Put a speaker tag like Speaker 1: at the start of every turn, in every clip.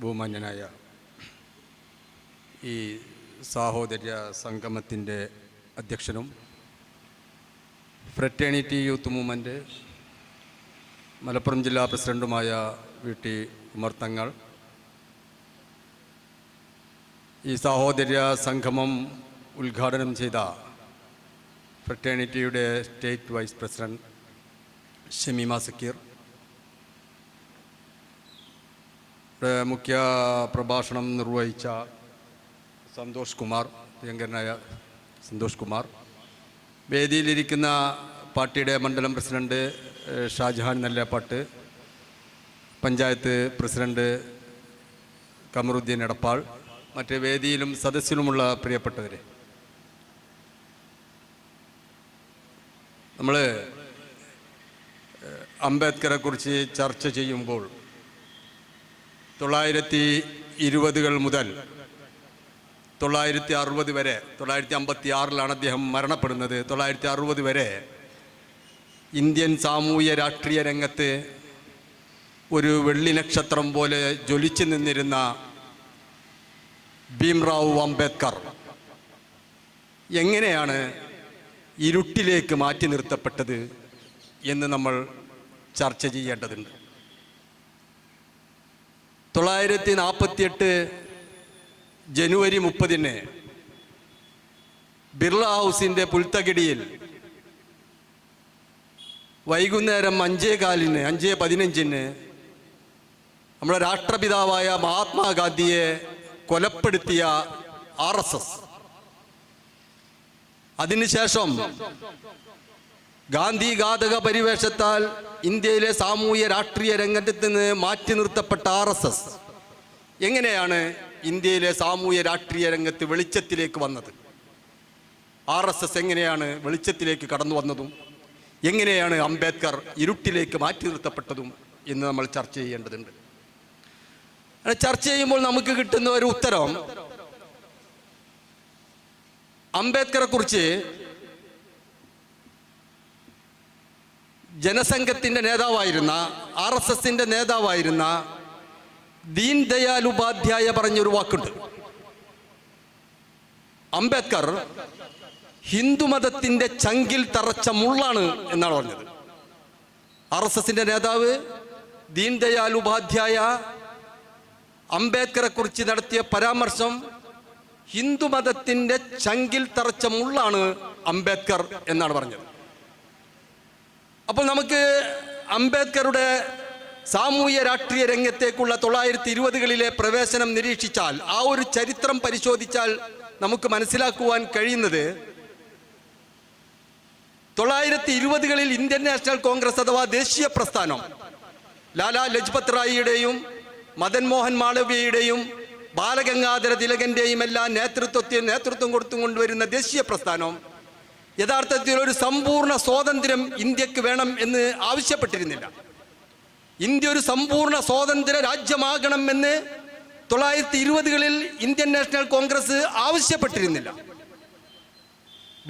Speaker 1: ബഹുമാന്യനായ ഈ സാഹോദര്യ സംഗമത്തിൻ്റെ അധ്യക്ഷനും ഫ്രറ്റേണിറ്റി യൂത്ത് മൂവ്മെൻറ്റ് മലപ്പുറം ജില്ലാ പ്രസിഡൻറ്റുമായ VT ഉമർ തങ്ങൾ, ഈ സാഹോദര്യ സംഗമം ഉദ്ഘാടനം ചെയ്ത ഫ്രറ്റേണിറ്റിയുടെ state vice president Shameema Sakeer, മുഖ്യ പ്രഭാഷണം നിർവഹിച്ച സന്തോഷ് കുമാർ, പ്രിയങ്കരനായ സന്തോഷ് കുമാർ, വേദിയിലിരിക്കുന്ന പാർട്ടിയുടെ മണ്ഡലം പ്രസിഡൻറ്റ് ഷാജഹാൻ നല്ലേപ്പാട്ട്, പഞ്ചായത്ത് പ്രസിഡൻറ്റ് കമറുദ്ദീൻ എടപ്പാൾ, മറ്റ് വേദിയിലും സദസ്സിലുമുള്ള പ്രിയപ്പെട്ടവരെ, നമ്മൾ അംബേദ്കറെ കുറിച്ച് ചർച്ച ചെയ്യുമ്പോൾ 1920 മുതൽ 1960 വരെ, 1956 അദ്ദേഹം മരണപ്പെടുന്നത്, 1960 വരെ ഇന്ത്യൻ സാമൂഹ്യ രാഷ്ട്രീയ രംഗത്ത് ഒരു വെള്ളി നക്ഷത്രം പോലെ ജ്വലിച്ചു നിന്നിരുന്ന ഭീംറാവു അംബേദ്കർ എങ്ങനെയാണ് ഇരുട്ടിലേക്ക് മാറ്റി നിർത്തപ്പെട്ടത് എന്ന് നമ്മൾ ചർച്ച ചെയ്യേണ്ടതുണ്ട്. 1948 ജനുവരി 30 ബിർള ഹൗസിൻ്റെ പുൽത്തകിടിയിൽ വൈകുന്നേരം 5:15 നമ്മുടെ രാഷ്ട്രപിതാവായ മഹാത്മാഗാന്ധിയെ കൊലപ്പെടുത്തിയ RSS, അതിനുശേഷം ഗാന്ധി ഘാതക പരിവേഷത്താൽ ഇന്ത്യയിലെ സാമൂഹ്യ രാഷ്ട്രീയ രംഗത്ത് നിന്ന് മാറ്റി നിർത്തപ്പെട്ട RSS എങ്ങനെയാണ് ഇന്ത്യയിലെ സാമൂഹ്യ രാഷ്ട്രീയ രംഗത്ത് വെളിച്ചത്തിലേക്ക് വന്നത്? RSS എങ്ങനെയാണ് വെളിച്ചത്തിലേക്ക് കടന്നു വന്നതും എങ്ങനെയാണ് അംബേദ്കർ ഇരുട്ടിലേക്ക് മാറ്റി നിർത്തപ്പെട്ടതും എന്ന് നമ്മൾ ചർച്ച ചെയ്യേണ്ടതുണ്ട്. ചർച്ച ചെയ്യുമ്പോൾ നമുക്ക് കിട്ടുന്ന ഒരു ഉത്തരം, അംബേദ്കറെ കുറിച്ച് ജനസംഘത്തിൻ്റെ നേതാവായിരുന്ന, RSSൻ്റെ നേതാവായിരുന്ന ദീൻ ദയാൽ ഉപാധ്യായ പറഞ്ഞൊരു വാക്കുണ്ട്. അംബേദ്കർ ഹിന്ദുമതത്തിൻ്റെ ചങ്കിൽ തറച്ച മുള്ളാണ് എന്നാണ് പറഞ്ഞത്. RSSൻ്റെ നേതാവ് ദീൻ ദയാൽ ഉപാധ്യായ അംബേദ്കറെ കുറിച്ച് നടത്തിയ പരാമർശം ഹിന്ദുമതത്തിൻ്റെ ചങ്കിൽ തറച്ച മുള്ളാണ് അംബേദ്കർ എന്നാണ് പറഞ്ഞത്. അപ്പോൾ നമുക്ക് അംബേദ്കറുടെ സാമൂഹ്യ രാഷ്ട്രീയ രംഗത്തേക്കുള്ള 1920 പ്രവേശനം നിരീക്ഷിച്ചാൽ, ആ ഒരു ചരിത്രം പരിശോധിച്ചാൽ നമുക്ക് മനസ്സിലാക്കുവാൻ കഴിയുന്നത്, 1920 ഇന്ത്യൻ നാഷണൽ കോൺഗ്രസ് അഥവാ ദേശീയ പ്രസ്ഥാനം ലാലാ ലജ്പത് റായിയുടെയും മദൻ മോഹൻ മാളവ്യയുടെയും ബാലഗംഗാധര തിലകന്റെയും എല്ലാം നേതൃത്വം കൊടുത്തുകൊണ്ടുവരുന്ന ദേശീയ പ്രസ്ഥാനം യഥാർത്ഥത്തിൽ ഒരു സമ്പൂർണ്ണ സ്വാതന്ത്ര്യം ഇന്ത്യക്ക് വേണം എന്ന് ആവശ്യപ്പെട്ടിരുന്നില്ല. ഇന്ത്യ ഒരു സമ്പൂർണ്ണ സ്വാതന്ത്ര്യ രാജ്യമാകണം എന്ന് 1920 ഇന്ത്യൻ നാഷണൽ കോൺഗ്രസ് ആവശ്യപ്പെട്ടിരുന്നില്ല.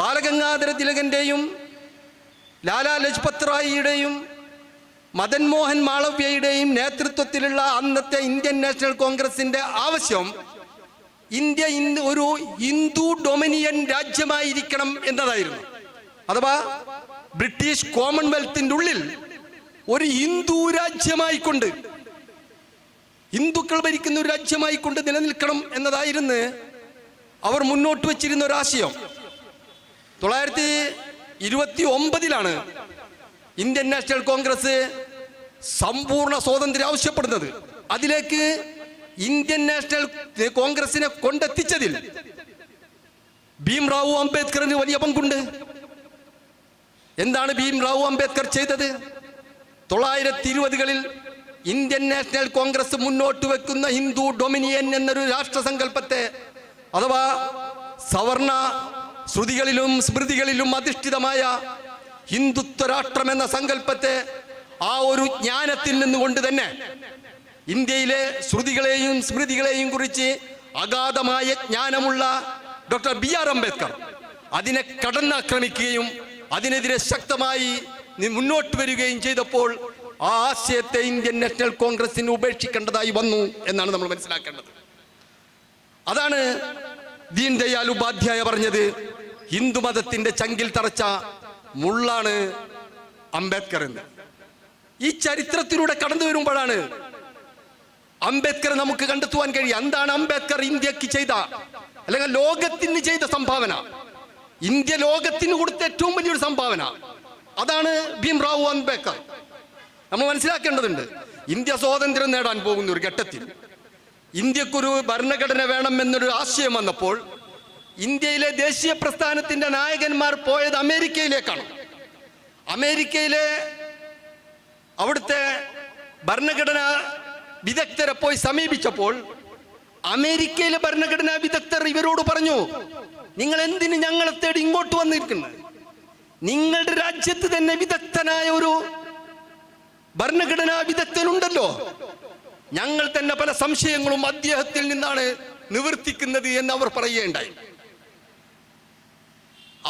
Speaker 1: ബാലഗംഗാധര തിലകന്റെയും ലാലാ ലജ്പത് റായിയുടെയും മദൻ മോഹൻ മാളവ്യയുടെയും നേതൃത്വത്തിലുള്ള അന്നത്തെ ഇന്ത്യൻ നാഷണൽ കോൺഗ്രസിന്റെ ആവശ്യം ഇന്ത്യ ഒരു ഹിന്ദു ഡൊമിനിയൻ രാജ്യമായിരിക്കണം എന്നതായിരുന്നു. അഥവാ ബ്രിട്ടീഷ് കോമൺവെൽത്തിൻ്റെ ഉള്ളിൽ ഒരു ഹിന്ദു രാജ്യമായിക്കൊണ്ട്, ഹിന്ദുക്കൾ ഭരിക്കുന്ന ഒരു രാജ്യമായിക്കൊണ്ട് നിലനിൽക്കണം എന്നതായിരുന്നു അവർ മുന്നോട്ട് വച്ചിരുന്ന ഒരാശയം. 1929 ഇന്ത്യൻ നാഷണൽ കോൺഗ്രസ് സമ്പൂർണ്ണ സ്വാതന്ത്ര്യം ആവശ്യപ്പെടുന്നത്. അതിലേക്ക് ഇന്ത്യൻ നാഷണൽ കോൺഗ്രസിനെ കൊണ്ടെത്തിച്ചതിൽ ഭീംറാവു അംബേദ്കറിന് വലിയ പങ്കുണ്ട്. എന്താണ് ഭീംറാവു അംബേദ്കർ ചെയ്തത്? 1920 ഇന്ത്യൻ നാഷണൽ കോൺഗ്രസ് മുന്നോട്ട് വെക്കുന്ന ഹിന്ദു ഡൊമിനിയൻ എന്നൊരു രാഷ്ട്രസങ്കല്പത്തെ, അഥവാ സവർണ ശ്രുതികളിലും സ്മൃതികളിലും അധിഷ്ഠിതമായ ഹിന്ദുത്വ രാഷ്ട്രം എന്ന സങ്കല്പത്തെ, ആ ഒരു ജ്ഞാനത്തിൽ നിന്നുകൊണ്ട് തന്നെ ഇന്ത്യയിലെ ശ്രുതികളെയും സ്മൃതികളെയും കുറിച്ച് അഗാധമായ ജ്ഞാനമുള്ള ഡോക്ടർ BR അംബേദ്കർ അതിനെ കടന്നാക്രമിക്കുകയും അതിനെതിരെ ശക്തമായി മുന്നോട്ട് വരികയും ചെയ്തപ്പോൾ ആ ആശയത്തെ ഇന്ത്യൻ നാഷണൽ കോൺഗ്രസിന് ഉപേക്ഷിക്കേണ്ടതായി വന്നു എന്നാണ് നമ്മൾ മനസ്സിലാക്കേണ്ടത്. അതാണ് ദീൻ ദയാൽ ഉപാധ്യായ പറഞ്ഞത്, ഹിന്ദുമതത്തിന്റെ ചങ്കിൽ തറച്ച മുള്ളാണ് അംബേദ്കർ എന്ന്. ഈ ചരിത്രത്തിലൂടെ കടന്നു വരുമ്പോഴാണ് അംബേദ്കർ നമുക്ക് കണ്ടെത്തുവാൻ കഴിയുക. എന്താണ് അംബേദ്കർ ഇന്ത്യക്ക് ചെയ്ത, അല്ലെങ്കിൽ ലോകത്തിന് ചെയ്ത സംഭാവന? ഇന്ത്യ ലോകത്തിന് കൊടുത്ത ഏറ്റവും വലിയൊരു സംഭാവന അതാണ് ഭീംറാവു അംബേദ്കർ. നമ്മൾ മനസ്സിലാക്കേണ്ടതുണ്ട്. ഇന്ത്യ സ്വാതന്ത്ര്യം നേടാൻ പോകുന്ന ഒരു ഘട്ടത്തിൽ ഇന്ത്യക്കൊരു ഭരണഘടന വേണം എന്നൊരു ആശയം വന്നപ്പോൾ ഇന്ത്യയിലെ ദേശീയ പ്രസ്ഥാനത്തിന്റെ നായകന്മാർ പോയത് അമേരിക്കയിലേക്കാണ്. അമേരിക്കയിലെ അവിടുത്തെ ഭരണഘടനാ വിദഗ്ധരെ പോയി സമീപിച്ചപ്പോൾ അമേരിക്കയിലെ ഭരണഘടനാ വിദഗ്ധർ ഇവരോട് പറഞ്ഞു, നിങ്ങൾ എന്തിന് ഞങ്ങളെ തേടി ഇങ്ങോട്ട് വന്നിരിക്കുന്നത്? നിങ്ങളുടെ രാജ്യത്ത് തന്നെ വിദഗ്ധനായ ഒരു ഭരണഘടനാ വിദഗ്ധനുണ്ടല്ലോ. ഞങ്ങൾ തന്നെ പല സംശയങ്ങളും അദ്ദേഹത്തിൽ നിന്നാണ് നിവർത്തിക്കുന്നത് എന്ന് അവർ പറയുകയുണ്ടായി.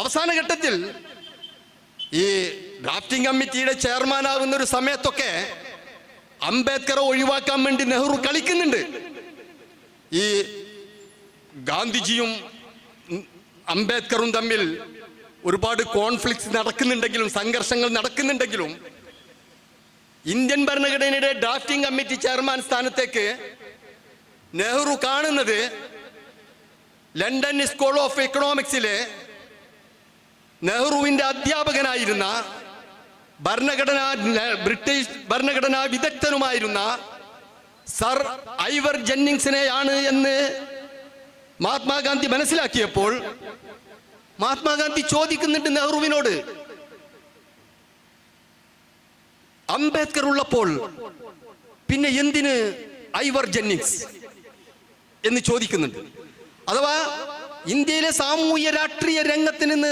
Speaker 1: അവസാന ഘട്ടത്തിൽ ഈ ഡ്രാഫ്റ്റിംഗ് കമ്മിറ്റിയുടെ ചെയർമാൻ ആകുന്ന ഒരു സമയത്തൊക്കെ അംബേദ്കറെ ഒഴിവാക്കാൻ വേണ്ടി നെഹ്റു കളിക്കുന്നുണ്ട്. ഈ ഗാന്ധിജിയും അംബേദ്കറും തമ്മിൽ ഒരുപാട് കോൺഫ്ലിക്ട്സ് നടക്കുന്നുണ്ടെങ്കിലും, സംഘർഷങ്ങൾ നടക്കുന്നുണ്ടെങ്കിലും, ഇന്ത്യൻ ഭരണഘടനയുടെ ഡ്രാഫ്റ്റിംഗ് കമ്മിറ്റി ചെയർമാൻ സ്ഥാനത്തേക്ക് നെഹ്റു കാണുന്നത് ലണ്ടൻ സ്കൂൾ ഓഫ് എക്കണോമിക്സിലെ നെഹ്റുവിന്റെ അധ്യാപകനായിരുന്ന ബ്രിട്ടീഷ് ഭരണഘടനാ വിദഗ്ധനുമായിരുന്ന സർ ഐവർ ജെന്നിങ്സിനെയാണ് എന്ന് മഹാത്മാഗാന്ധി മനസ്സിലാക്കിയപ്പോൾ മഹാത്മാഗാന്ധി ചോദിക്കുന്നുണ്ട് നെഹ്റുവിനോട്, അംബേദ്കർ ഉള്ളപ്പോൾ പിന്നെ എന്തിന് ഐവർ ജെന്നിങ്സ് എന്ന് ചോദിക്കുന്നുണ്ട്. അഥവാ ഇന്ത്യയിലെ സാമൂഹ്യ രാഷ്ട്രീയ രംഗത്ത് നിന്ന്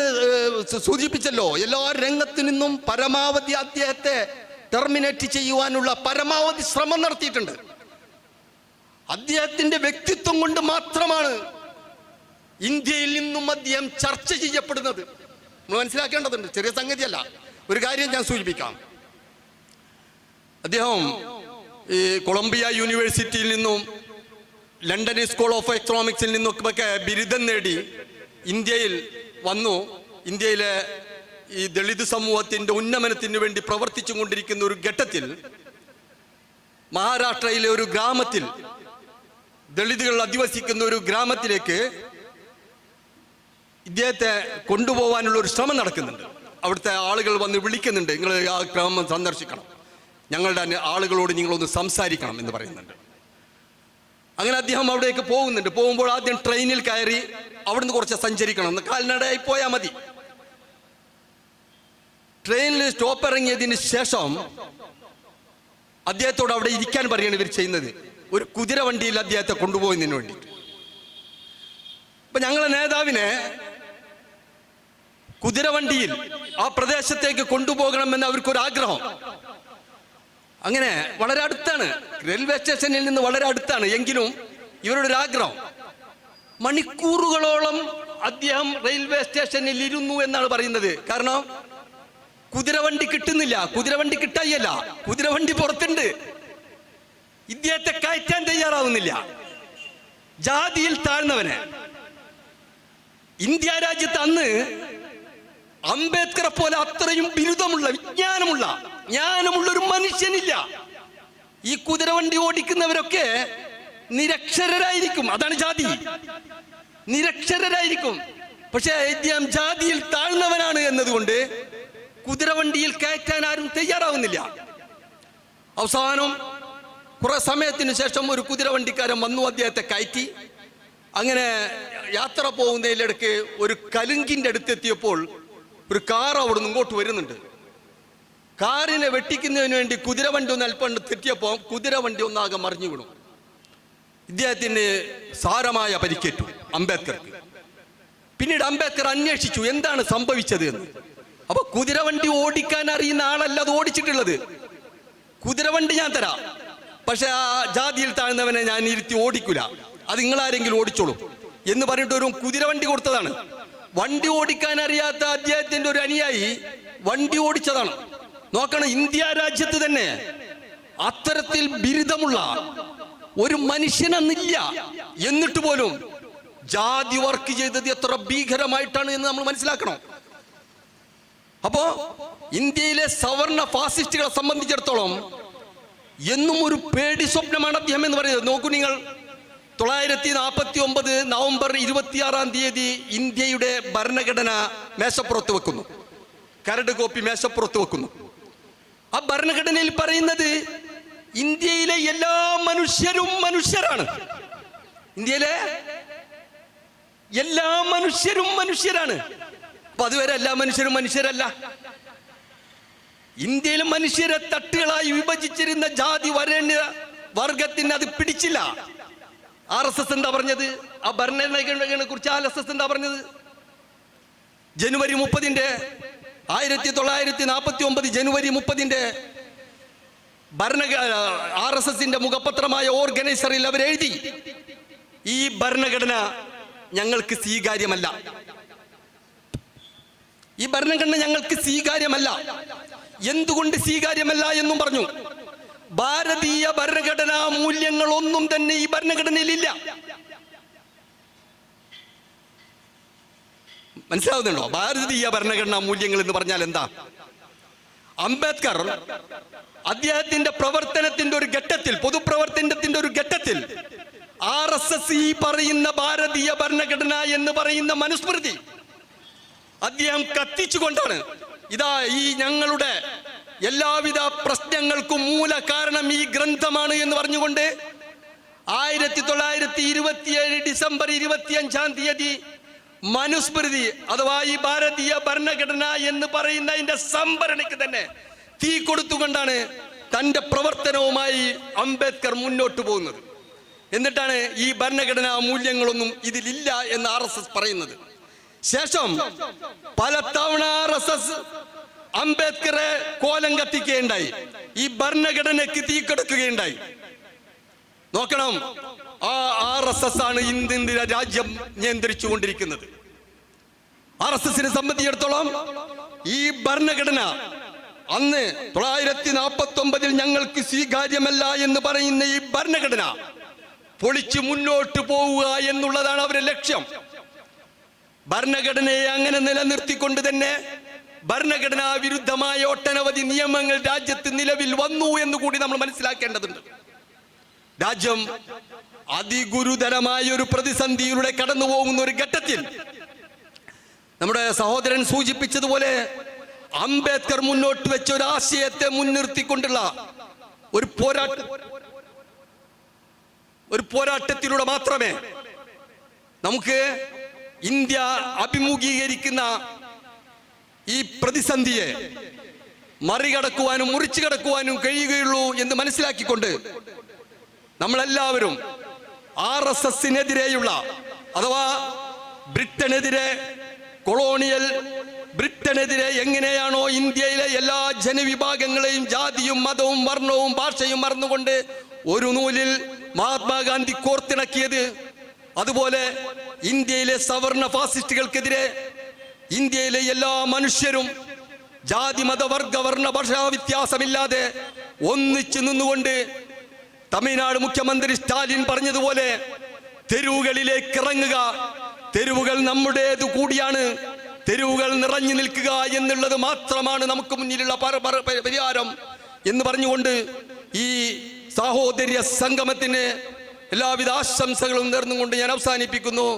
Speaker 1: സൂചിപ്പിച്ചല്ലോ, എല്ലാ രംഗത്തു നിന്നും പരമാവധി അദ്ദേഹത്തെ ടെർമിനേറ്റ് ചെയ്യുവാനുള്ള പരമാവധി ശ്രമം നടത്തിയിട്ടുണ്ട്. അദ്ദേഹത്തിന്റെ വ്യക്തിത്വം കൊണ്ട് മാത്രമാണ് ഇന്ത്യയിൽ നിന്നും അദ്ദേഹം ചർച്ച ചെയ്യപ്പെടുന്നത്. നമ്മൾ മനസ്സിലാക്കേണ്ടതുണ്ട്, ചെറിയ സംഗതിയല്ല. ഒരു കാര്യം ഞാൻ സൂചിപ്പിക്കാം. അദ്ദേഹം ഈ കൊളംബിയ യൂണിവേഴ്സിറ്റിയിൽ നിന്നും ലണ്ടൻ സ്കൂൾ ഓഫ് എക്കണോമിക്സിൽ നിന്നൊക്കെ ബിരുദം നേടി ഇന്ത്യയിൽ വന്നു. ഇന്ത്യയിലെ ഈ ദളിത് സമൂഹത്തിന്റെ ഉന്നമനത്തിന് വേണ്ടി പ്രവർത്തിച്ചു കൊണ്ടിരിക്കുന്ന ഒരു ഘട്ടത്തിൽ മഹാരാഷ്ട്രയിലെ ഒരു ഗ്രാമത്തിൽ, ദളിതുകൾ അധിവസിക്കുന്ന ഒരു ഗ്രാമത്തിലേക്ക് ഇദ്ദേഹത്തെ കൊണ്ടുപോകാനുള്ള ഒരു ശ്രമം നടക്കുന്നുണ്ട്. അവിടുത്തെ ആളുകൾ വന്ന് വിളിക്കുന്നുണ്ട്, നിങ്ങൾ ആ ഗ്രാമം സന്ദർശിക്കണം, ഞങ്ങളുടെ ആളുകളോട് നിങ്ങളൊന്ന് സംസാരിക്കണം എന്ന് പറയുന്നുണ്ട്. അങ്ങനെ അദ്ദേഹം അവിടേക്ക് പോകുന്നുണ്ട്. പോകുമ്പോൾ ആദ്യം ട്രെയിനിൽ കയറി അവിടുന്ന് കുറച്ച് സഞ്ചരിക്കണം, കാൽനടയായി പോയാൽ മതി. ട്രെയിനിൽ സ്റ്റോപ്പ് ഇറങ്ങിയതിന് ശേഷം അദ്ദേഹത്തോട് അവിടെ ഇരിക്കാൻ പറയുകയാണ് ഇവർ ചെയ്യുന്നത്. ഒരു കുതിര വണ്ടിയിൽ അദ്ദേഹത്തെ കൊണ്ടുപോകുന്നതിന് വേണ്ടിയിട്ട്. അപ്പൊ ഞങ്ങളെ നേതാവിനെ കുതിരവണ്ടിയിൽ ആ പ്രദേശത്തേക്ക് കൊണ്ടുപോകണമെന്ന് അവർക്കൊരാഗ്രഹം. അങ്ങനെ വളരെ അടുത്താണ്, റെയിൽവേ സ്റ്റേഷനിൽ നിന്ന് വളരെ അടുത്താണ്. എങ്കിലും ഇവരുടെ ഒരു ആഗ്രഹം. മണിക്കൂറുകളോളം അദ്ദേഹം റെയിൽവേ സ്റ്റേഷനിൽ ഇരുന്നു എന്നാണ് പറയുന്നത്. കാരണം കുതിരവണ്ടി കിട്ടുന്നില്ല. കുതിരവണ്ടി കിട്ടായല്ല, കുതിരവണ്ടി പുറത്തുണ്ട്. ഇദ്ദേഹത്തെ കയറ്റാൻ തയ്യാറാവുന്നില്ല. ജാതിയിൽ താഴ്ന്നവനെ ഇന്ത്യ രാജ്യത്ത് അന്ന് അംബേദ്കറെ പോലെ അത്രയും ബിരുദമുള്ള ജ്ഞാനമുള്ള ഒരു മനുഷ്യനില്ല. ഈ കുതിരവണ്ടി ഓടിക്കുന്നവരൊക്കെ നിരക്ഷരരായിരിക്കും. അതാണ് ജാതി, നിരക്ഷരരായിരിക്കും. പക്ഷെ ഇദ്ദേഹം ജാതിയിൽ താഴ്ന്നവനാണ് എന്നതുകൊണ്ട് കുതിരവണ്ടിയിൽ കയറ്റാൻ ആരും തയ്യാറാവുന്നില്ല. അവസാനം കുറെ സമയത്തിന് ശേഷം ഒരു കുതിരവണ്ടിക്കാരൻ വന്നു, അദ്ദേഹത്തെ കയറ്റി. അങ്ങനെ യാത്ര പോകുന്നതിലിടയ്ക്ക് ഒരു കലുങ്കിന്റെ അടുത്തെത്തിയപ്പോൾ ഒരു കാർ അവിടെ നിന്ന് ഇങ്ങോട്ട് വരുന്നുണ്ട്. കാറിനെ വെട്ടിക്കുന്നതിന് വേണ്ടി കുതിരവണ്ടി ഒന്ന് അല്പം തെറ്റിയപ്പോൾ കുതിരവണ്ടി ഒന്നാകെ മറിഞ്ഞു വീണു. ഇദ്ദേഹത്തിന് സാരമായ പരിക്കേറ്റു അംബേദ്കർക്ക്. പിന്നീട് അംബേദ്കർ അന്വേഷിച്ചു എന്താണ് സംഭവിച്ചത് എന്ന്. അപ്പൊ കുതിരവണ്ടി ഓടിക്കാൻ അറിയുന്ന ആളല്ല അത് ഓടിച്ചിട്ടുള്ളത്. കുതിരവണ്ടി ഞാൻ തരാം, പക്ഷെ ആ ജാതിയിൽ താഴ്ന്നവനെ ഞാൻ ഇരുത്തി ഓടിക്കൂല, അത് നിങ്ങളാരെങ്കിലും ഓടിച്ചോളൂ എന്ന് പറഞ്ഞിട്ട് ഒരു കുതിരവണ്ടി കൊടുത്തതാണ്. വണ്ടി ഓടിക്കാൻ അറിയാത്ത അദ്ദേഹത്തിന്റെ ഒരു അനുയായി വണ്ടി ഓടിച്ചതാണ്. നോക്കണം, ഇന്ത്യ രാജ്യത്ത് തന്നെ അത്തരത്തിൽ ബിരുദമുള്ള ഒരു മനുഷ്യനെന്നില്ല. എന്നിട്ട് പോലും ജാതി വർക്ക് ചെയ്തത് എത്ര ഭീകരമായിട്ടാണ് എന്ന് നമ്മൾ മനസ്സിലാക്കണം. അപ്പോ ഇന്ത്യയിലെ സവർണ ഫാസിസ്റ്റുകളെ സംബന്ധിച്ചിടത്തോളം എന്നും ഒരു പേടി സ്വപ്നമാണ് അദ്ദേഹം എന്ന് പറയുന്നത്. നോക്കൂ നിങ്ങൾ, 1949 നവംബർ 26 ഇന്ത്യയുടെ ഭരണഘടന മേശപ്പുറത്ത് വെക്കുന്നു, കരട് കോപ്പി മേശപ്പുറത്ത് വെക്കുന്നു. ആ ഭരണഘടനയിൽ പറയുന്നത് ഇന്ത്യയിലെ എല്ലാ മനുഷ്യരും മനുഷ്യരാണ്. ഇന്ത്യയിലെ എല്ലാ മനുഷ്യരും മനുഷ്യരാണ്. അപ്പൊ അതുവരെ എല്ലാ മനുഷ്യരും മനുഷ്യരല്ല. ഇന്ത്യയിലെ മനുഷ്യരെ തട്ടുകളായി വിഭജിച്ചിരുന്ന ജാതി വരേണ്യ വർഗത്തിന് അത് പിടിച്ചില്ല. RSS എന്താ പറഞ്ഞത്? ആ ഭരണഘടനയെ കുറിച്ച് RSS എന്താ പറഞ്ഞത്? ജനുവരി 30 1949 ജനുവരി 30 RSSന്റെ മുഖപത്രമായ ഓർഗനൈസറിൽ അവരെഴുതി, ഈ ഭരണഘടന ഞങ്ങൾക്ക് സ്വീകാര്യമല്ല. ഈ ഭരണഘടന ഞങ്ങൾക്ക് സ്വീകാര്യമല്ല. എന്തുകൊണ്ട് സ്വീകാര്യമല്ല എന്നും പറഞ്ഞു. ഭാരതീയ ഭരണഘടനാ മൂല്യങ്ങളൊന്നും തന്നെ ഈ ഭരണഘടനയിലില്ല. മനസ്സിലാവുന്നുണ്ടോ? ഭാരതീയ ഭരണഘടനാ മൂല്യങ്ങൾ എന്ന് പറഞ്ഞാൽ എന്താ? അംബേദ്കർ അദ്ദേഹത്തിന്റെ പ്രവർത്തനത്തിന്റെ ഒരു ഘട്ടത്തിൽ, പൊതുപ്രവർത്തനത്തിന്റെ ഒരു ഘട്ടത്തിൽ RSS ഈ പറയുന്ന ഭാരതീയ ഭരണഘടന എന്ന് പറയുന്ന മനുസ്മൃതി അദ്ദേഹം കത്തിച്ചുകൊണ്ടാണ്, ഇതാ ഈ ഞങ്ങളുടെ എല്ലാവിധ പ്രശ്നങ്ങൾക്കും മൂല കാരണം ഈ ഗ്രന്ഥമാണ് എന്ന് പറഞ്ഞുകൊണ്ട് 1927 ഡിസംബർ 25 മനുസ്മൃതി അഥവാ ഈ ഭാരതീയ ഭരണഘടന എന്ന് പറയുന്ന അതിന്റെ സംഭരണിക്ക് തന്നെ തീ കൊടുത്തുകൊണ്ടാണ് തന്റെ പ്രവർത്തനവുമായി അംബേദ്കർ മുന്നോട്ട് പോകുന്നത്. എന്നിട്ടാണ് ഈ ഭരണഘടനാ മൂല്യങ്ങളൊന്നും ഇതിലില്ല എന്ന് RSS പറയുന്നത്. ശേഷം പല തവണ RSS അംബേദ്കറെ കോലം കത്തിക്കുകയുണ്ടായി, ഈ ഭരണഘടനയ്ക്ക് തീ കൊടുക്കുകയുണ്ടായി. നോക്കണം, ആ RSS ആണ് ഇന്ത്യ രാജ്യം നിയന്ത്രിച്ചു കൊണ്ടിരിക്കുന്നത്. RSSനെ സംബന്ധിച്ചിടത്തോളം ഈ ഭരണഘടന അന്ന് 1949 ഞങ്ങൾക്ക് സ്വീകാര്യമല്ല എന്ന് പറയുന്ന ഈ ഭരണഘടന പൊളിച്ച് മുന്നോട്ട് പോവുക എന്നുള്ളതാണ് അവരുടെ ലക്ഷ്യം. ഭരണഘടനയെ അങ്ങനെ നിലനിർത്തിക്കൊണ്ട് തന്നെ ഭരണഘടനാ വിരുദ്ധമായ ഒട്ടനവധി നിയമങ്ങൾ രാജ്യത്ത് നിലവിൽ വന്നു എന്ന് കൂടി നമ്മൾ മനസ്സിലാക്കേണ്ടതുണ്ട്. രാജ്യം അതിഗുരുതരമായ ഒരു പ്രതിസന്ധിയിലൂടെ കടന്നു പോകുന്ന ഒരു ഘട്ടത്തിൽ നമ്മുടെ സഹോദരൻ സൂചിപ്പിച്ചതുപോലെ അംബേദ്കർ മുന്നോട്ട് വെച്ച ഒരു ആശയത്തെ മുൻനിർത്തിക്കൊണ്ടുള്ള ഒരു പോരാട്ടത്തിലൂടെ മാത്രമേ നമുക്ക് ഇന്ത്യ അഭിമുഖീകരിക്കുന്ന ഈ പ്രതിസന്ധിയെ മറികടക്കുവാനും മുറിച്ചു കടക്കുവാനും കഴിയുകയുള്ളൂ എന്ന് മനസ്സിലാക്കിക്കൊണ്ട് നമ്മളെല്ലാവരും RSSനെതിരെയുള്ള അഥവാ ബ്രിട്ടനെതിരെ, കൊളോണിയൽ ബ്രിട്ടനെതിരെ എങ്ങനെയാണോ ഇന്ത്യയിലെ എല്ലാ ജനവിഭാഗങ്ങളെയും ജാതിയും മതവും വർണ്ണവും ഭാഷയും മറന്നുകൊണ്ട് ഒരു നൂലിൽ മഹാത്മാഗാന്ധി കോർത്തിണക്കിയത്, അതുപോലെ ഇന്ത്യയിലെ സവർണ ഫാസിസ്റ്റുകൾക്കെതിരെ ഇന്ത്യയിലെ എല്ലാ മനുഷ്യരും ജാതി മത വർഗ വർണ്ണ ഭാഷാ വ്യത്യാസമില്ലാതെ ഒന്നിച്ചു നിന്നുകൊണ്ട് തമിഴ്നാട് മുഖ്യമന്ത്രി സ്റ്റാലിൻ പറഞ്ഞതുപോലെ തെരുവുകളിലേക്ക് ഇറങ്ങുക, തെരുവുകൾ നമ്മുടേത് കൂടിയാണ്, തെരുവുകൾ നിറഞ്ഞു നിൽക്കുക എന്നുള്ളത് മാത്രമാണ് നമുക്ക് മുന്നിലുള്ള പരിഹാരം എന്ന് പറഞ്ഞുകൊണ്ട് ഈ സാഹോദര്യ സംഗമത്തിന് എല്ലാവിധ ആശംസകളും നേർന്നുകൊണ്ട് ഞാൻ അവസാനിപ്പിക്കുന്നു.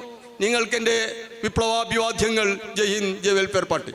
Speaker 1: നിങ്ങൾക്ക് എൻ്റെ വിപ്ലവാഭിവാദ്യങ്ങൾ. ജയ് ഹിന്ദ്, ജയ് വെൽഫെയർ പാർട്ടി.